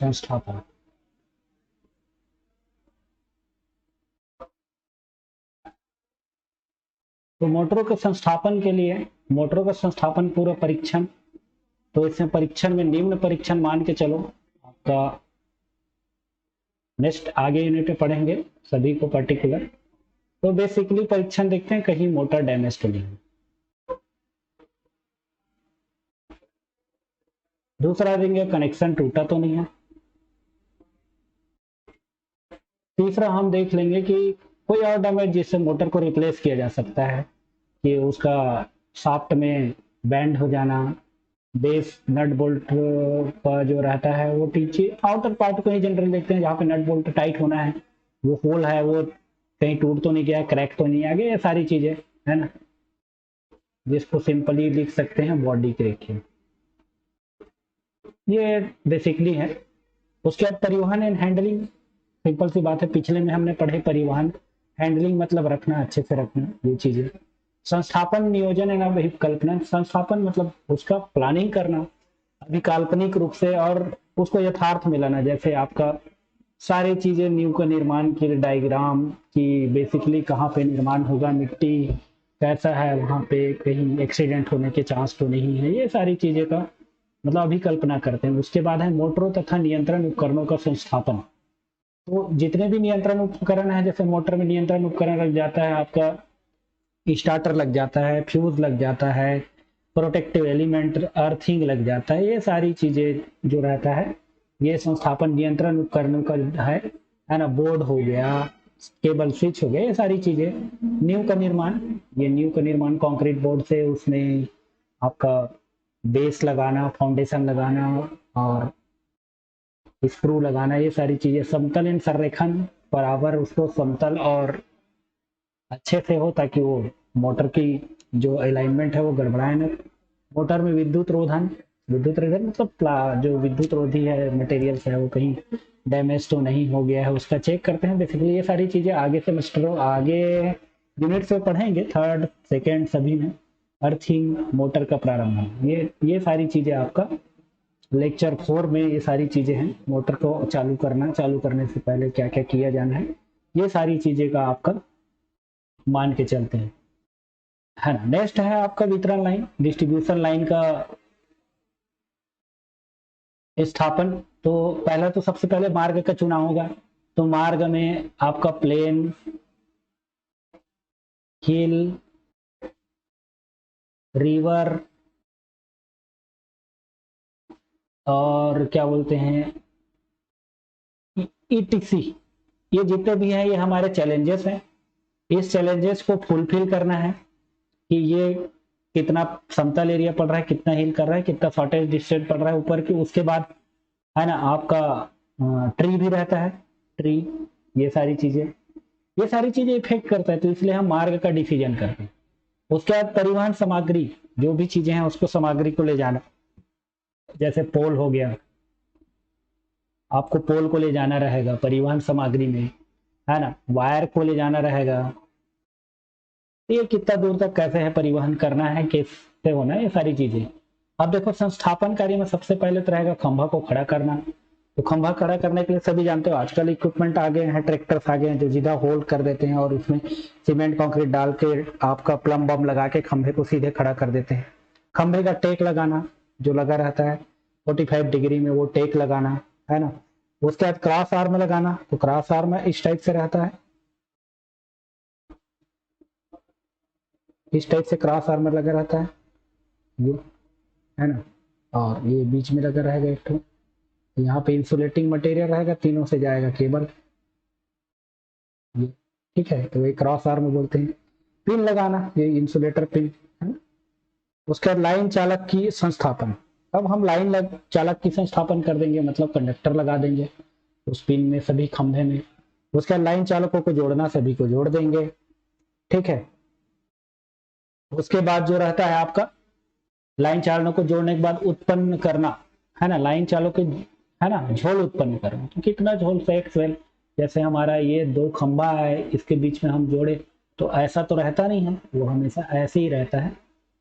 संस्थापन। तो मोटरों के संस्थापन के लिए, मोटरों का संस्थापन पूर्व परीक्षण, तो इसमें परीक्षण में निम्न परीक्षण मान के चलो आपका, नेक्स्ट आगे यूनिट में पढ़ेंगे सभी को पर्टिकुलर। तो बेसिकली परीक्षण देखते हैं कहीं मोटर डैमेज तो नहीं है। दूसरा देंगे कनेक्शन टूटा तो नहीं है। तीसरा हम देख लेंगे कि कोई और डैमेज जिससे मोटर को रिप्लेस किया जा सकता है, कि उसका शाफ्ट में बैंड हो जाना, बेस नट बोल्ट का जो रहता है वो पीछे आउटर पार्ट को ही जनरल देखते हैं, जहाँ पे नट बोल्ट टाइट होना है, वो होल है वो कहीं टूट तो नहीं गया, क्रैक तो नहीं आ गया, ये सारी चीजें है ना, जिसको सिंपली लिख सकते हैं बॉडी क्रैकिंग। ये बेसिकली है। उसके बाद परिवहन एंड हैंडलिंग, सिंपल सी बात है, पिछले में हमने पढ़े परिवहन, हैंडलिंग मतलब रखना, अच्छे से रखना ये चीजें। संस्थापन नियोजन एंड अभिकल्पना, संस्थापन मतलब उसका प्लानिंग करना अभी काल्पनिक रूप से और उसको यथार्थ में लाना, जैसे आपका सारी चीजें न्यू का निर्माण की डायग्राम की, बेसिकली कहाँ पे निर्माण होगा, मिट्टी कैसा है वहाँ पे, कहीं एक्सीडेंट होने के चांस तो नहीं है, ये सारी चीजें का मतलब अभिकल्पना करते हैं। उसके बाद है मोटरों तथा नियंत्रण उपकरणों का संस्थापन। तो जितने भी नियंत्रण उपकरण है, जैसे मोटर में नियंत्रण उपकरण लग जाता है आपका, स्टार्टर लग जाता है, फ्यूज लग जाता है, प्रोटेक्टिव एलिमेंट अर्थिंग लग जाता है, ये सारी चीजें जो रहता है ये संस्थापन नियंत्रण उपकरणों का है ना। बोर्ड हो गया, केबल स्विच हो गया, ये सारी चीजें। नींव का निर्माण, ये नींव का निर्माण कंक्रीट बोर्ड से उसमें आपका बेस लगाना, फाउंडेशन लगाना और स्क्रू लगाना, ये सारी चीजें। समतल एंड संरेखण, बराबर उसको समतल और अच्छे से हो ताकि वो मोटर की जो अलाइनमेंट है वो गड़बड़ाए ना। मोटर में विद्युत रोधन, विद्युत रोधन मतलब जो विद्युत रोधी है मटेरियल्स है वो कहीं डैमेज तो नहीं हो गया है उसका चेक करते हैं। बेसिकली ये सारी चीजें आगे सेमेस्टर आगे यूनिट से पढ़ेंगे, थर्ड सेकेंड सभी में। अर्थिंग, मोटर का प्रारंभ, ये सारी चीजें आपका लेक्चर 4 में ये सारी चीजें हैं। मोटर को चालू करना, चालू करने से पहले क्या क्या किया जाना है, ये सारी चीजें का आपका मान के चलते हैं, है ना। नेक्स्ट है आपका वितरण लाइन, डिस्ट्रीब्यूशन लाइन का स्थापन। तो पहला तो सबसे पहले मार्ग का चुनाव होगा। तो मार्ग में आपका प्लेन, हिल, रिवर और क्या बोलते हैं ईटीसी, ये जितने भी हैं ये हमारे चैलेंजेस हैं। इस चैलेंजेस को फुलफिल करना है कि ये कितना समतल एरिया पड़ रहा है, कितना हिल कर रहा है, कितना शॉर्टेज डिस्टेंस पड़ रहा है ऊपर की। उसके बाद है ना आपका ट्री भी रहता है, ट्री, ये सारी चीजें, ये सारी चीजें इफेक्ट करता है, तो इसलिए हम मार्ग का डिसीजन करते हैं। उसके बाद परिवहन सामग्री, जो भी चीजें हैं उसको सामग्री को ले जाना, जैसे पोल हो गया, आपको पोल को ले जाना रहेगा परिवहन सामग्री में, है ना। वायर को ले जाना रहेगा, ये कितना दूर तक कैसे है परिवहन करना है, कैसे होना है, ये सारी चीजें। अब देखो संस्थापन कार्य में सबसे पहले तो रहेगा खंभा को खड़ा करना। तो खंभा खड़ा करने के लिए सभी जानते हो आजकल इक्विपमेंट आ गए हैं, ट्रैक्टर्स आ गए हैं जो सीधा होल्ड कर देते हैं और उसमें सीमेंट कंक्रीट डाल के आपका प्लम बम लगा के खंभे को सीधे खड़ा कर देते हैं। खंभे का टेक लगाना जो लगा रहता है 45 डिग्री में, वो टेक लगाना, है ना। उसके बाद क्रॉस आर्म लगाना, तो क्रॉस आर्म इस टाइप से रहता है, इस टाइप से क्रॉस आर्मर लगा रहता है ये, है ना। और ये बीच में लगा रहेगा एक तो यहाँ पे इंसुलेटिंग मटेरियल रहेगा, तीनों से जाएगा केबल, ये ठीक है। तो ये क्रॉस आर्म बोलते हैं। पिन लगाना, ये इंसुलेटर पिन, है ना। उसके बाद लाइन चालक की संस्थापन, अब हम चालक की संस्थापन कर देंगे, मतलब कंडक्टर लगा देंगे उस पिन में सभी खंभे में। उसके बाद लाइन चालकों को जोड़ना, सभी को जोड़ देंगे, ठीक है। उसके बाद जो रहता है आपका लाइन चालकों को जोड़ने के बाद उत्पन्न करना, है ना, लाइन चालकों के, है ना, झोल उत्पन्न करना। तो कितना झोल, सेट सेल, जैसे हमारा ये दो खंभा है इसके बीच में हम जोड़े तो ऐसा तो रहता नहीं है, वो हमेशा ऐसे ही रहता है,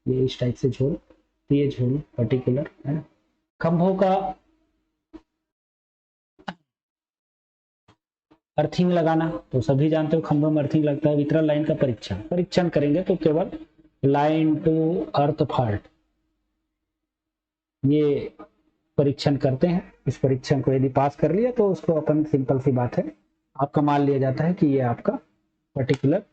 ये इस टाइप से झोल। तो ये झोल पर्टिकुलर, है ना। खंभों का अर्थिंग लगाना तो सभी जानते हो, खंभों में अर्थिंग लगता है। वितरण लाइन का परीक्षण करेंगे तो केवल लाइन टू अर्थ फॉल्ट ये परीक्षण करते हैं। इस परीक्षण को यदि पास कर लिया तो उसको अपन सिंपल सी बात है आपका मान लिया जाता है कि ये आपका पर्टिकुलर